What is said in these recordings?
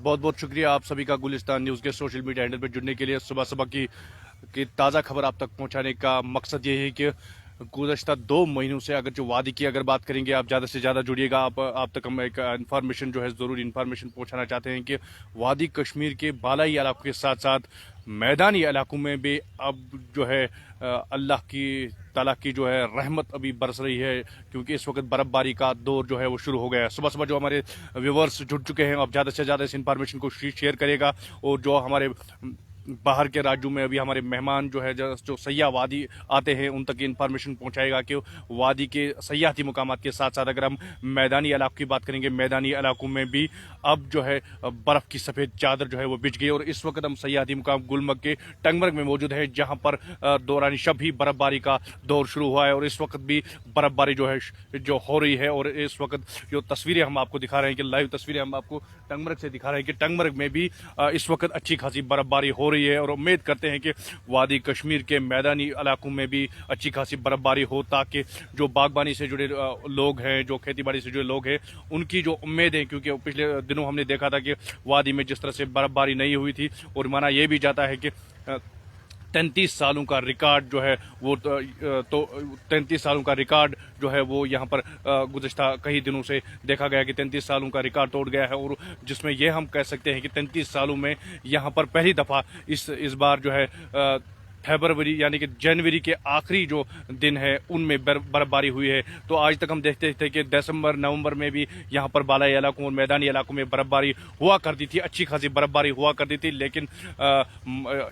बहुत बहुत शुक्रिया आप सभी का गुलिस्तान न्यूज़ के सोशल मीडिया हैंडल पर जुड़ने के लिए। सुबह सुबह की ताज़ा खबर आप तक पहुंचाने का मकसद ये है कि गुज़श्ता 2 महीनों से अगर जो वादी की अगर बात करेंगे, आप ज़्यादा से ज़्यादा जुड़िएगा। आप तक हम एक इन्फॉर्मेशन जो है ज़रूरी इन्फॉर्मेशन पहुंचाना चाहते हैं कि वादी कश्मीर के बालाई इलाकों के साथ साथ मैदानी इलाकों में भी अब जो है अल्लाह की ताला की जो है रहमत अभी बरस रही है, क्योंकि इस वक्त बर्फबारी का दौर जो है वो शुरू हो गया है। सुबह सुबह जो हमारे व्यूवर्स जुड़ चुके हैं, अब ज़्यादा से ज़्यादा इस इन्फॉर्मेशन को शेयर करेगा। और जो हमारे बाहर के राज्यों में अभी हमारे मेहमान जो है जो सयाह वादी आते हैं, उन तक इन्फॉर्मेशन पहुंचाएगा कि वादी के सयाहती मुकामात के साथ साथ अगर हम मैदानी इलाकों की बात करेंगे, मैदानी इलाकों में भी अब जो है बर्फ़ की सफ़ेद चादर जो है वो बिछ गई। और इस वक्त हम सयाहती मुकाम गुलमर्ग के टंगमर्ग में मौजूद है, जहां पर दौरान शब ही बर्फबारी का दौर शुरू हुआ है और इस वक्त भी बर्फबारी जो है जो हो रही है। और इस वक्त जो तस्वीरें हम आपको दिखा रहे हैं कि लाइव तस्वीरें हम आपको टंगमर्ग से दिखा रहे हैं कि टंगमर्ग में भी इस वक्त अच्छी खासी बर्फबारी हो रही है। और उम्मीद करते हैं कि वादी कश्मीर के मैदानी इलाकों में भी अच्छी खासी बर्फबारी हो, ताकि जो बागबानी से जुड़े लोग हैं, जो खेतीबाड़ी से जुड़े लोग हैं, उनकी जो उम्मीद है, क्योंकि पिछले दिनों हमने देखा था कि वादी में जिस तरह से बर्फबारी नहीं हुई थी और माना यह भी जाता है कि 33 सालों का रिकॉर्ड जो है वो तो 33 सालों का रिकॉर्ड जो है वो यहाँ पर गुज़श्ता कई दिनों से देखा गया कि 33 सालों का रिकॉर्ड तोड़ गया है। और जिसमें ये हम कह सकते हैं कि 33 सालों में यहाँ पर पहली दफ़ा इस बार जो है फरवरी यानी कि जनवरी के आखिरी जो दिन है उनमें बर्फबारी हुई है। तो आज तक हम देखते थे कि दिसंबर नवंबर में भी यहाँ पर बालाई इलाकों और मैदानी इलाकों में बर्फबारी हुआ करती थी, अच्छी खासी बर्फबारी हुआ करती थी। लेकिन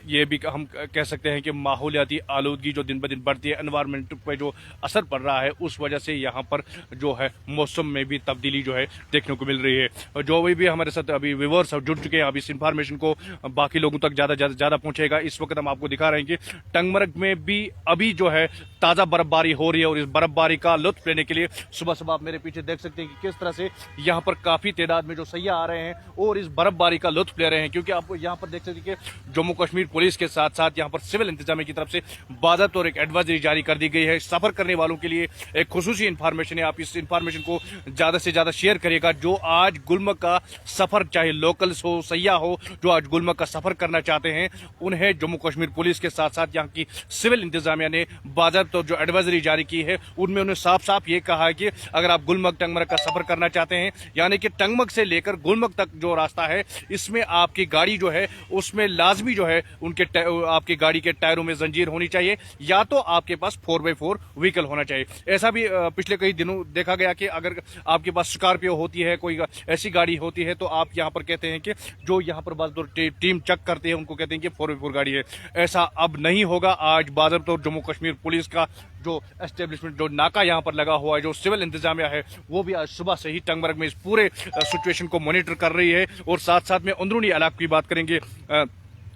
ये भी हम कह सकते हैं कि माहौलियाती आलूदगी जो दिन ब दिन बढ़ती है, एनवायरनमेंट पर जो असर पड़ रहा है, उस वजह से यहाँ पर जो है मौसम में भी तब्दीली जो है देखने को मिल रही है। जो भी हमारे साथ अभी व्यूअर्स जुड़ चुके हैं, अब इस इंफॉर्मेशन को बाकी लोगों तक ज़्यादा पहुँचेगा। इस वक्त हम आपको दिखा रहे हैं कि टंगमर्ग में भी अभी जो है ताजा बर्फबारी हो रही है और इस बर्फबारी का लुत्फ लेने के लिए सुबह सुबह आप मेरे पीछे देख सकते हैं कि किस तरह से यहाँ पर काफी तादाद में जो सयाह आ रहे हैं और इस बर्फबारी का लुत्फ ले रहे हैं। क्योंकि आप यहाँ पर देख सकते हैं कि जम्मू कश्मीर पुलिस के साथ साथ यहाँ पर सिविल इंतजामिया की तरफ से बाज़ाब्ता और एक एडवाइजरी जारी कर दी गई है सफर करने वालों के लिए। एक खुसूसी इंफॉर्मेशन है, आप इस इंफॉर्मेशन को ज्यादा से ज्यादा शेयर करिएगा। जो आज गुलमर्ग का सफर, चाहे लोकल्स हो, सयाह हो, जो आज गुलमर्ग का सफर करना चाहते हैं, उन्हें जम्मू कश्मीर पुलिस के साथ साथ यहाँ की सिविल इंतजामिया ने बाज़ाब्ता जो एडवाइजरी जारी की है, उनमें उन्हें साफ साफ ये कहा है कि अगर आप गुलमर्ग टंगमर्ग का सफर करना चाहते हैं, यानी कि टंगमर्ग से लेकर गुलमर्ग तक जो रास्ता है, इसमें आपकी गाड़ी जो है उसमें लाजमी जो है उनके आपकी गाड़ी के टायरों में जंजीर होनी चाहिए, या तो आपके पास 4x4 व्हीकल होना चाहिए। ऐसा भी पिछले कई दिनों देखा गया कि अगर आपके पास स्कॉर्पियो होती है, कोई ऐसी गाड़ी होती है, तो आप यहाँ पर कहते हैं कि जो यहाँ पर बस टीम चेक करते हैं उनको कहते हैं कि 4x4 गाड़ी है। ऐसा अब नहीं होगा। आज बाज़ाब्ता जम्मू कश्मीर पुलिस का जो एस्टेब्लिशमेंट, जो नाका यहाँ पर लगा हुआ है, जो सिविल इंतजामिया है, वो भी आज सुबह से ही टंगमर्ग में इस पूरे सिचुएशन को मॉनिटर कर रही है। और साथ साथ में अंदरूनी इलाकों की बात करेंगे,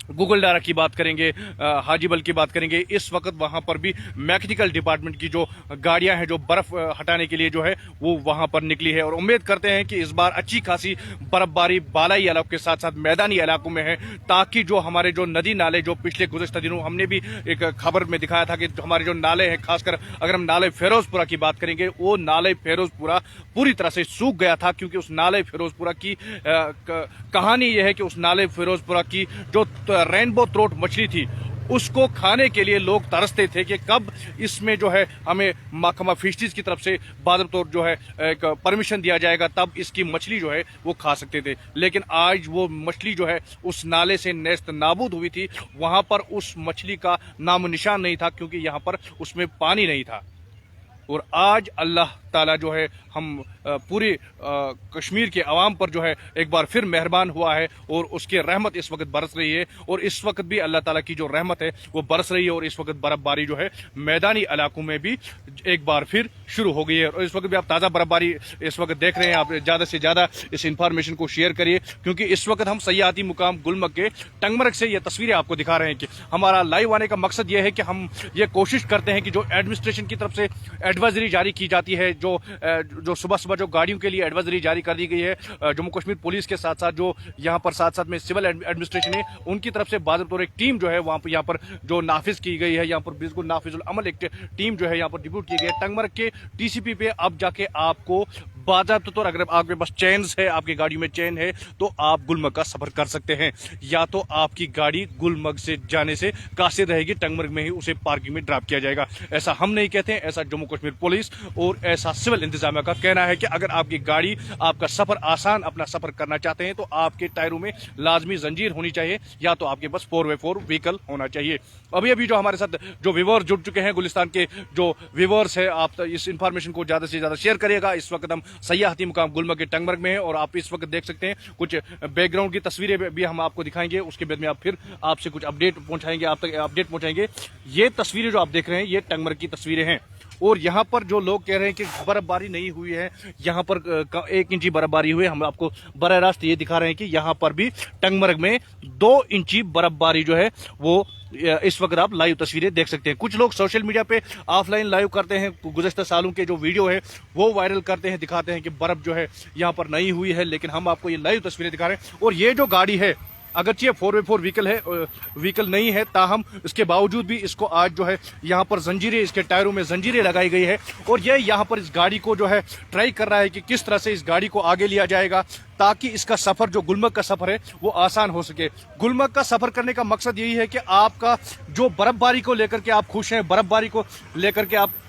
गुगलडारा की बात करेंगे, हाजीबल की बात करेंगे, इस वक्त वहां पर भी मैकेनिकल डिपार्टमेंट की जो गाड़ियां हैं जो बर्फ हटाने के लिए जो है वो वहां पर निकली है। और उम्मीद करते हैं कि इस बार अच्छी खासी बर्फबारी बालाई इलाकों के साथ साथ मैदानी इलाकों में है, ताकि जो हमारे जो नदी नाले, जो पिछले गुज़श्ता दिनों हमने भी एक खबर में दिखाया था कि हमारे जो नाले हैं, खासकर अगर हम नाले फिरोजपुरा की बात करेंगे, वो नाले फिरोजपुरा पूरी तरह से सूख गया था। क्योंकि उस नाले फिरोजपुरा की कहानी यह है कि उस नाले फिरोजपुरा की जो रेनबो थ्रोट मछली थी, उसको खाने के लिए लोग तरसते थे कि कब इसमें जो है हमें महकमा फिशरीज की तरफ से बाज़ाब्ता जो है एक परमिशन दिया जाएगा, तब इसकी मछली जो है वो खा सकते थे। लेकिन आज वो मछली जो है उस नाले से नेस्त नाबूद हुई थी, वहां पर उस मछली का नामो निशान नहीं था, क्योंकि यहाँ पर उसमें पानी नहीं था। और आज अल्लाह ताला जो है हम पूरी कश्मीर के अवाम पर जो है एक बार फिर मेहरबान हुआ है और उसकी रहमत इस वक्त बरस रही है। और इस वक्त भी अल्लाह ताला की जो रहमत है वो बरस रही है और इस वक्त बर्फबारी जो है मैदानी इलाकों में भी एक बार फिर शुरू हो गई है। और इस वक्त भी आप ताज़ा बर्फबारी इस वक्त देख रहे हैं। आप ज़्यादा से ज़्यादा इस इंफॉर्मेशन को शेयर करिए, क्योंकि इस वक्त हम सयाहती मुकाम गुलमर्ग के टंगमर्ग से ये तस्वीरें आपको दिखा रहे हैं। कि हमारा लाइव आने का मकसद ये है कि हम ये कोशिश करते हैं कि जो एडमिनिस्ट्रेशन की तरफ से एडवाइजरी जारी की जाती है, जो सुबह सुबह जो गाड़ियों के लिए एडवाइजरी जारी कर दी गई है जम्मू कश्मीर पुलिस के साथ साथ जो यहाँ पर साथ साथ में सिविल एडमिनिस्ट्रेशन है, उनकी तरफ से बाज़ाब्ता एक टीम जो है यहाँ पर जो नाफिज की गई है, यहाँ पर बिल्कुल नाफिजुल अमल एक टीम जो है यहाँ पर डिप्यूट की गई है। टंगमर्ग के टीसीपी पे अब जाके आपको बाज़ाब्ते तौर अगर आपके पास चेन है, आपकी गाड़ी में चेन है, तो आप गुलमर्ग का सफर कर सकते हैं। या तो आपकी गाड़ी गुलमर्ग से जाने से कासिर रहेगी, टंगमर्ग में ही उसे पार्किंग में ड्रॉप किया जाएगा। ऐसा हम नहीं कहते हैं, ऐसा जम्मू कश्मीर पुलिस और ऐसा सिविल इंतजामिया का कहना है कि अगर आपकी गाड़ी आपका सफर आसान अपना सफर करना चाहते हैं तो आपके टायरों में लाजमी जंजीर होनी चाहिए, या तो आपके पास 4x4 व्हीकल होना चाहिए। अभी अभी जो हमारे साथ जो व्यूअर्स जुड़ चुके हैं, गुलिस्तान के जो व्यूअर्स है, आप इस इंफॉर्मेशन को ज्यादा से ज्यादा शेयर करिएगा। इस वक्त हम सयाहती मुकाम गुलमर्ग के टंगमर्ग में है और आप इस वक्त देख सकते हैं कुछ बैकग्राउंड की तस्वीरें भी हम आपको दिखाएंगे। उसके बाद में आप फिर आपसे कुछ अपडेट पहुंचाएंगे, आप तक अपडेट पहुंचाएंगे। ये तस्वीरें जो आप देख रहे हैं ये टंगमर्ग की तस्वीरें हैं और यहाँ पर जो लोग कह रहे हैं कि बर्फबारी नहीं हुई है, यहाँ पर 1 इंची बर्फबारी हुई है। हम आपको बराह रास्त ये दिखा रहे हैं कि यहाँ पर भी टंगमर्ग में 2 इंची बर्फबारी जो है वो इस वक्त आप लाइव तस्वीरें देख सकते हैं। कुछ लोग सोशल मीडिया पे ऑफलाइन लाइव करते हैं, गुज़श्ता सालों के जो वीडियो है वो वायरल करते हैं, दिखाते हैं कि बर्फ जो है यहाँ पर नहीं हुई है, लेकिन हम आपको ये लाइव तस्वीरें दिखा रहे हैं। और ये जो गाड़ी है, अगरचे 4x4 व्हीकल नहीं है, ताहम इसके बावजूद भी इसको आज जो है यहाँ पर जंजीरें, इसके टायरों में जंजीरें लगाई गई है और ये यहाँ पर इस गाड़ी को जो है ट्राई कर रहा है कि किस तरह से इस गाड़ी को आगे लिया जाएगा ताकि इसका सफर जो गुलमर्ग का सफर है वो आसान हो सके। गुलमर्ग का सफर करने का मकसद यही है कि आपका जो बर्फबारी को लेकर के आप खुश हैं, बर्फबारी को लेकर के आप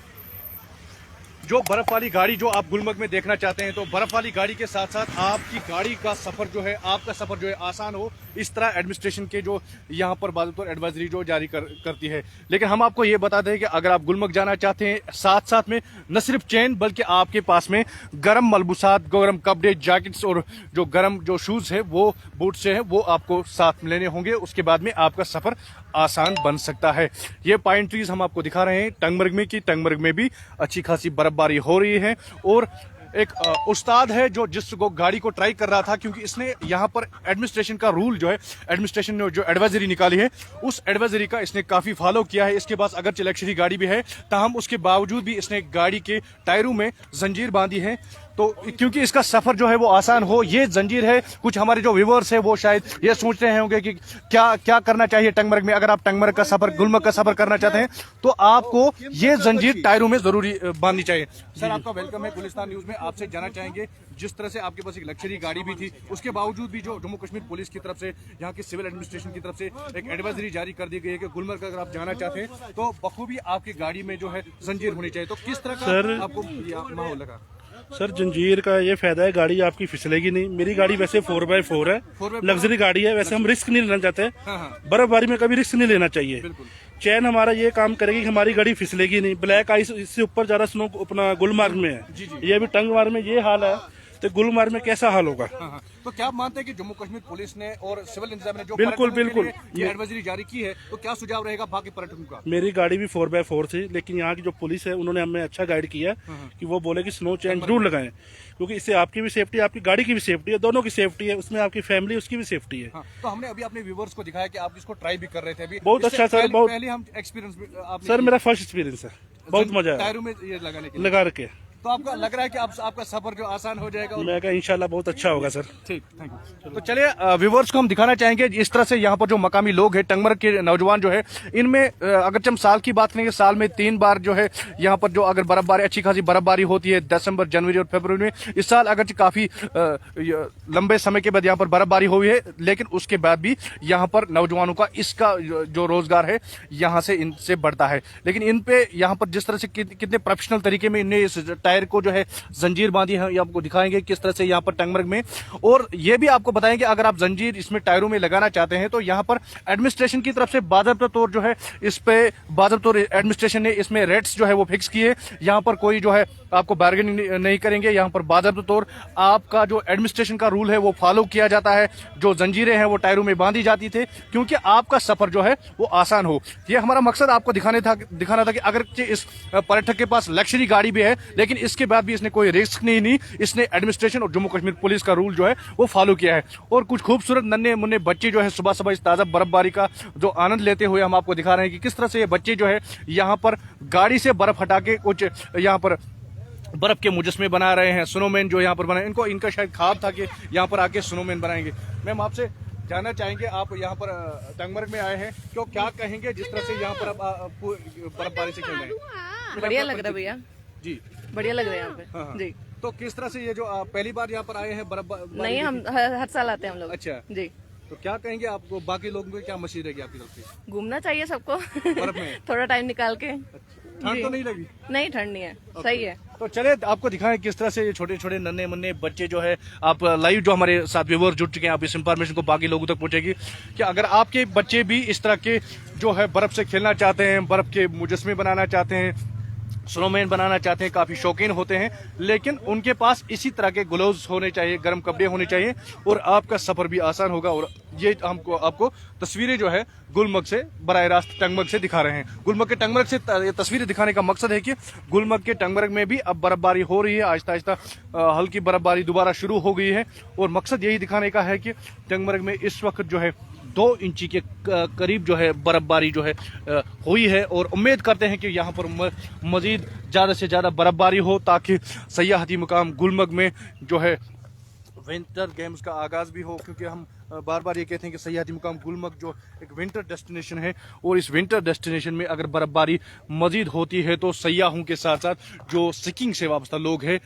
जो बर्फ वाली गाड़ी जो आप गुलमर्ग में देखना चाहते हैं, तो बर्फ वाली गाड़ी के साथ साथ आपकी गाड़ी का सफर जो है, आपका सफर जो है आसान हो, इस तरह एडमिनिस्ट्रेशन के जो यहाँ पर बाज़ाब्ते एडवाइजरी जो जारी करती है। लेकिन हम आपको ये बताते हैं कि अगर आप गुलमर्ग जाना चाहते हैं, साथ साथ में न सिर्फ चेन बल्कि आपके पास में गर्म मलबूसात, गर्म कपड़े, जैकेट्स और जो गर्म जो शूज है वो बूट से है वो आपको साथ में लेने होंगे। उसके बाद में आपका सफर आसान बन सकता है। ये पाइन ट्रीज हम आपको दिखा रहे हैं टंगमर्ग में कि टंगमर्ग में भी अच्छी खासी बर्फबारी हो रही है। और एक उस्ताद है जो जिसको गाड़ी को ट्राई कर रहा था, क्योंकि इसने यहाँ पर एडमिनिस्ट्रेशन का रूल जो है, एडमिनिस्ट्रेशन ने जो एडवाइजरी निकाली है उस एडवाइजरी का इसने काफी फॉलो किया है। इसके पास अगर लग्जरी गाड़ी भी है, ताहम उसके बावजूद भी इसने गाड़ी के टायरों में जंजीर बांधी है, तो क्योंकि इसका सफर जो है वो आसान हो। ये जंजीर है, कुछ हमारे जो व्यूअर्स है वो शायद ये सोच रहे होंगे कि क्या क्या करना चाहिए टंगमर्ग में। अगर आप टंगमर्ग का सफर, गुलमर्ग का सफर करना चाहते हैं तो आपको ये जंजीर टायरों में जरूरी बांधनी चाहिए। सर, आपका वेलकम है गुलिस्तान न्यूज में। आपसे जानना चाहेंगे, जिस तरह से आपके पास एक लग्जरी गाड़ी भी थी, उसके बावजूद भी जो जम्मू कश्मीर पुलिस की तरफ से, यहाँ की सिविल एडमिनिस्ट्रेशन की तरफ से एक एडवाइजरी जारी कर दी गई है कि गुलमर्ग अगर आप जाना चाहते हैं तो बखूबी आपकी गाड़ी में जो है जंजीर होनी चाहिए, तो किस तरह का आपको माहौल लगा? सर, जंजीर का ये फायदा है, गाड़ी आपकी फिसलेगी नहीं। मेरी गाड़ी वैसे 4x4 है, लग्जरी गाड़ी है, वैसे हम रिस्क नहीं लेना चाहते। बर्फबारी में कभी रिस्क नहीं लेना चाहिए। चैन हमारा ये काम करेगी कि हमारी गाड़ी फिसलेगी नहीं। ब्लैक आइस इससे ऊपर ज्यादा स्नो अपना गुलमर्ग में है, ये अभी टंगमर्ग में ये हाल है, तो गुलमर्ग में कैसा हाल होगा। तो क्या आप मानते हैं कि जम्मू कश्मीर पुलिस ने और सिविल इंतजाम ने जो बिल्कुल ये एडवाइजरी जारी की है, तो क्या सुझाव रहेगा बाकी पर्यटकों का? मेरी गाड़ी भी 4x4 थी, लेकिन यहाँ की जो पुलिस है उन्होंने हमें अच्छा गाइड किया कि वो बोले कि स्नो चैन जरूर लगाएं, क्योंकि इससे आपकी भी सेफ्टी है, आपकी गाड़ी की भी सेफ्टी है, दोनों की सेफ्टी है, उसमें आपकी फैमिली उसकी भी सेफ्टी है। तो हमने अभी अपने व्यूअर्स को दिखाया कि आप इसको ट्राई भी कर रहे थे अभी। बहुत अच्छा सर, बहुत पहले हम एक्सपीरियंस सर मेरा फर्स्ट एक्सपीरियंस है, बहुत मजा आया टायरों में ये लगाने के लगा रखे। तो आपका लग रहा है कि आपका सफर जो आसान हो जाएगा? मैं कहा इंशाल्लाह बहुत अच्छा होगा सर। ठीक, थैंक यू। तो चलिए व्यूअर्स को हम दिखाना चाहेंगे इस तरह से यहाँ पर जो मकामी लोग हैं, टंगमर्ग के नौजवान जो है, इनमें अगर हम साल की बात करेंगे, साल में 3 बार जो है यहाँ पर जो अगर बर्फबारी, अच्छी खासी बर्फबारी होती है दिसंबर, जनवरी और फरवरी में। इस साल अगर काफी लंबे समय के बाद यहाँ पर बर्फबारी हुई है, लेकिन उसके बाद भी यहाँ पर नौजवानों का इसका जो रोजगार है यहाँ से इनसे बढ़ता है। लेकिन इन पे यहाँ पर जिस तरह से कितने प्रोफेशनल तरीके में इनने इस टायर को जो है जंजीर बांधी है, ये आपको दिखाएंगे किस तरह से यहाँ पर टंगमर्ग में। और ये भी आपको बताएंगे अगर आप जंजीर इसमें टायरों में लगाना चाहते हैं तो यहाँ पर एडमिनिस्ट्रेशन की तरफ से बाज़ाब्ता तौर जो है इस पे बाज़ाब्ता तौर एडमिनिस्ट्रेशन ने इसमें रेट्स जो है वो फिक्स किए। यहाँ पर कोई जो है आपको बार्गेनिंग नहीं करेंगे, यहाँ पर बाज़ाब्ता तौर आपका जो एडमिनिस्ट्रेशन का रूल है वो फॉलो किया जाता है। जो जंजीरें हैं वो टायरों में बांधी जाती थी क्योंकि आपका सफर जो है वो आसान हो। ये हमारा मकसद आपको दिखाना था कि अगर इस पर्यटक के पास लग्जरी गाड़ी भी है, लेकिन इसके बाद भी इसने कोई रिस्क नहीं ली। इसने एडमिनिस्ट्रेशन और जम्मू कश्मीर पुलिस का रूल जो है वो फॉलो किया है। और कुछ खूबसूरत नन्हे मुन्ने बच्चे जो है सुबह सुबह इस ताजा बर्फबारी का जो आनंद लेते हुए हम आपको दिखा रहे हैं कि किस तरह से ये बच्चे जो है यहाँ पर गाड़ी से बर्फ हटा के कुछ यहाँ पर बर्फ के मुजस्मे बना रहे हैं, स्नोमैन जो यहाँ पर बनाए। इनका शायद ख्वाब था कि यहाँ पर आके स्नोमैन बनाएंगे। मैम, आपसे जानना चाहेंगे, आप यहाँ पर टंगमर्ग में आए हैं, तो क्या कहेंगे जिस तरह से यहाँ पर आप बर्फबारी से खेल रहे हैं? बढ़िया लग रहा है भैया जी, बढ़िया लग रहा है यहाँ पे। हाँ। जी तो किस तरह से ये जो आप पहली बार यहाँ पर आए हैं बर्फबारी? नहीं, हम हर साल आते हैं हम लोग। अच्छा जी। तो क्या कहेंगे आपको, बाकी लोगों को क्या मशीन रहेगी आपकी तरफ से घूमना चाहिए सबको बर्फ में? थोड़ा टाइम निकाल के। ठंड तो नहीं लगी? नहीं, ठंड नहीं है, सही है। तो चले आपको दिखाएं किस तरह से ये छोटे छोटे नन्हे मुन्ने बच्चे जो है, आप लाइव जो हमारे साथ व्यूअर जुड़ चुके हैं, आप इस इंफॉर्मेशन को बाकी लोगों तक पहुंचेगी कि अगर आपके बच्चे भी इस तरह के जो है बर्फ से खेलना चाहते हैं, बर्फ के मुजस्मे बनाना चाहते हैं, स्नोमैन बनाना चाहते हैं, काफी शौकीन होते हैं, लेकिन उनके पास इसी तरह के ग्लोव्स होने चाहिए, गर्म कपड़े होने चाहिए और आपका सफर भी आसान होगा। और ये हमको आपको तस्वीरें जो है गुलमर्ग से बराह रास्त टंगमर्ग से दिखा रहे हैं। गुलमर्ग के टंगमर्ग से ये तस्वीरें दिखाने का मकसद है कि गुलमर्ग के टंगमर्ग में भी अब बर्फबारी हो रही है, आहिस्ता आहिस्ता हल्की बर्फबारी दोबारा शुरू हो गई है और मकसद यही दिखाने का है कि टंगमर्ग में इस वक्त जो है 2 इंची के करीब जो है बर्फबारी जो है हुई है और उम्मीद करते हैं कि यहाँ पर मजीद ज़्यादा से ज़्यादा बर्फबारी हो ताकि सयाहती मुकाम गुलमर्ग में जो है विंटर गेम्स का आगाज़ भी हो, क्योंकि हम बार बार ये कहते हैं कि सयाहती मुकाम गुलमर्ग जो एक विंटर डेस्टिनेशन है और इस विंटर डेस्टिनेशन में अगर बर्फबारी मजीद होती है तो सयाहों के साथ साथ जो स्कीइंग से वाबस्ता लोग हैं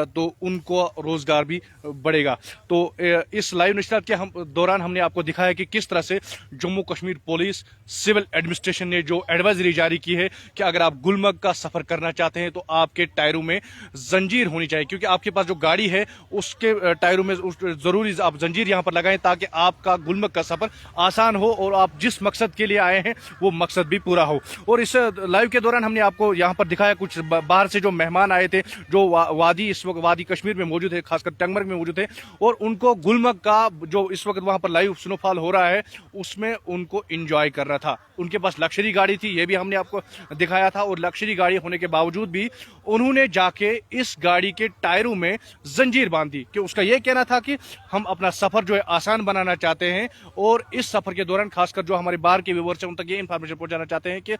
तो उनको रोजगार भी बढ़ेगा। तो इस लाइव नशरियात के दौरान हमने आपको दिखाया कि किस तरह से Jammu Kashmir police civil administration ने जो एडवाइजरी जारी की है कि अगर आप गुलमर्ग का सफर करना चाहते हैं तो आपके टायरों में जंजीर होनी चाहिए, क्योंकि आपके पास जो गाड़ी है उसके टायरों में जरूरी आप जंजीर यहाँ पर लगाएं ताकि आपका गुलमर्ग का सफर आसान हो और आप जिस मकसद के लिए आए हैं वो मकसद भी पूरा हो। और इस लाइव के दौरान हमने आपको यहाँ पर दिखाया कुछ बाहर से जो मेहमान आए थे, जो वादी इस वक्त वादी कश्मीर में मौजूद है, खासकर टंगमर्ग में मौजूद है, और उनको गुलमर्ग का जो इस वक्त वहां पर लाइव स्नोफॉल हो रहा है उसमें उनको एंजॉय कर रहा था। उनके पास लग्जरी गाड़ी थी, ये भी हमने आपको दिखाया था, और लग्जरी गाड़ी होने के बावजूद भी उन्होंने जाके इस गाड़ी के टायरों में जंजीर बांध दी कि उसका यह कहना था कि हम अपना सफर जो है आसान बनाना चाहते हैं और इस सफर के दौरान खासकर जो हमारे बाहर के व्यूअर्स हैं उन तक ये इंफॉर्मेशन पहुंचाना चाहते हैं कि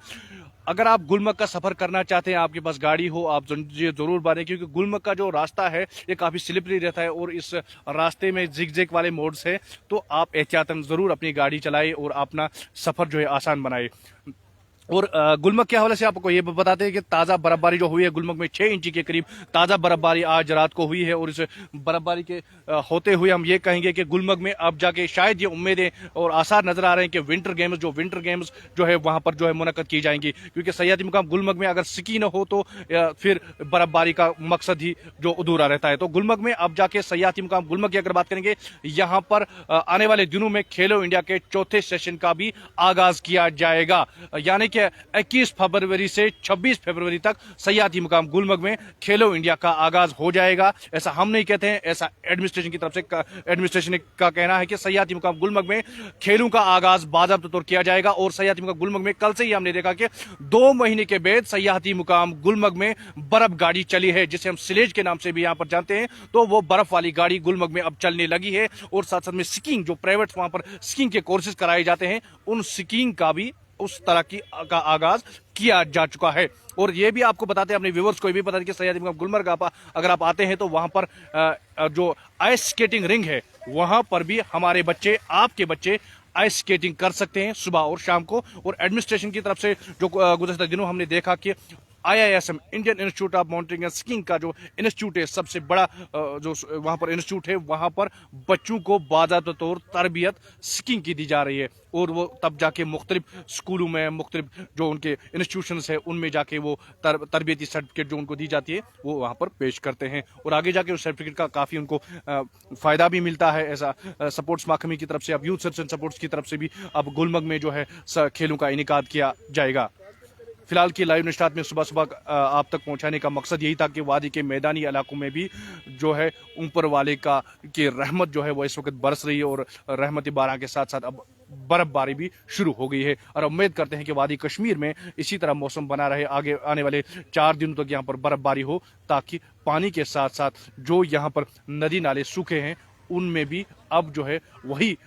अगर आप गुलमर्ग का सफर करना चाहते हैं, आपके पास गाड़ी हो, आप जंजीर जरूर बांधें, क्योंकि गुलमर्ग का जो रास्ता है ये काफी स्लिपरी रहता है और इस रास्ते में जिग वाले मोड्स है, तो आप एहतियातन जरूर अपनी गाड़ी चलाएं और अपना सफर जो है आसान बनाए। और गुलमर्ग के हवाले से आपको ये बताते हैं कि ताज़ा बर्फबारी जो हुई है गुलमर्ग में 6 इंची के करीब ताज़ा बर्फबारी आज रात को हुई है और इस बर्फबारी के होते हुए हम ये कहेंगे कि गुलमर्ग में अब जाके शायद ये उम्मीदें और आसार नजर आ रहे हैं कि विंटर गेम्स जो है वहां पर जो है मुनक्कद की जाएंगी, क्योंकि सयाहती मुकाम गुलमर्ग में अगर स्की न हो तो फिर बर्फबारी का मकसद ही जो अधूरा रहता है। तो गुलमर्ग में अब जाके सयाहती मुकाम गुलमर्ग की अगर बात करेंगे, यहाँ पर आने वाले दिनों में खेलो इंडिया के 4थे सेशन का भी आगाज किया जाएगा, यानी कि 21 फरवरी से 26 फरवरी तक सयाहती मुकाम गुलमर्ग में खेलो इंडिया का आगाज हो जाएगा। ऐसा हम नहीं कहते हैं, ऐसा एडमिनिस्ट्रेशन की तरफ से एडमिनिस्ट्रेशन का कहना है कि सयाहती मुकाम गुलमर्ग में खेलों का आगाज बाज़ाब्ते तौर किया जाएगा। और सयाहती मुकाम गुलमर्ग में कल से ही हमने देखा कि 2 महीने के बाद सयाहती मुकाम गुलमर्ग में बर्फ गाड़ी चली है, जिसे हम स्लेज के नाम से भी यहां पर जानते हैं। तो वो बर्फ वाली गाड़ी गुलमर्ग में अब चलने लगी है और साथ साथ में स्कीइंग, जो प्राइवेट वहां पर स्कीइंग के कोर्सेज कराए जाते हैं, उन स्कीइंग का भी उस तरह की का आगाज किया जा चुका है। और ये भी आपको बताते हैं, अपने व्यूअर्स को भी बता दें कि सयाहती मुकाम गुलमर्ग अगर आप आते हैं तो वहां पर जो आइस स्केटिंग रिंग है वहां पर भी हमारे बच्चे, आपके बच्चे आइस स्केटिंग कर सकते हैं सुबह और शाम को। और एडमिनिस्ट्रेशन की तरफ से जो गुज़श्ता दिनों हमने देखा कि IISM Indian institute of mountaineering and skiing का जो इंस्टीट्यूट है, सबसे बड़ा जो वहां पर इंस्टीट्यूट है, वहां पर बच्चों को बाज़ाब्ते तौर तरबियत स्कीइंग की दी जा रही है और वो तब जाके मुख्तलिफ स्कूलों में, मुख्तलिफ जो उनके इंस्टीट्यूशंस है उनमें जाके वो तरबियती सर्टिफिकेट जो उनको दी जाती है वो वहां पर पेश करते हैं और आगे जाके उस सर्टिफिकेट का काफ़ी उनको फ़ायदा भी मिलता है। ऐसा सपोर्ट्स महकमे की तरफ से, अब यूथ सर्च एंड सपोर्ट्स की तरफ से भी अब गुलमर्ग में जो है खेलों का इनेकाद किया जाएगा। फिलहाल की लाइव नशरियात में सुबह सुबह आप तक पहुंचाने का मकसद यही था कि वादी के मैदानी इलाकों में भी जो है ऊपर वाले की रहमत जो है वो इस वक्त बरस रही है और रहमती बारिश के साथ साथ अब बर्फबारी भी शुरू हो गई है। और उम्मीद करते हैं कि वादी कश्मीर में इसी तरह मौसम बना रहे, आगे आने वाले 4 दिनों तक यहाँ पर बर्फबारी हो, ताकि पानी के साथ साथ जो यहाँ पर नदी नाले सूखे हैं उनमें भी अब जो है वही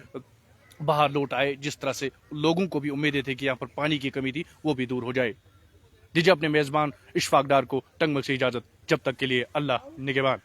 बाहर लौट आए, जिस तरह से लोगों को भी उम्मीदें थी कि यहाँ पर पानी की कमी थी वो भी दूर हो जाए। दीजिए अपने मेजबान इशफाक डार को टंगमर्ग से इजाजत, जब तक के लिए अल्लाह निगहबान।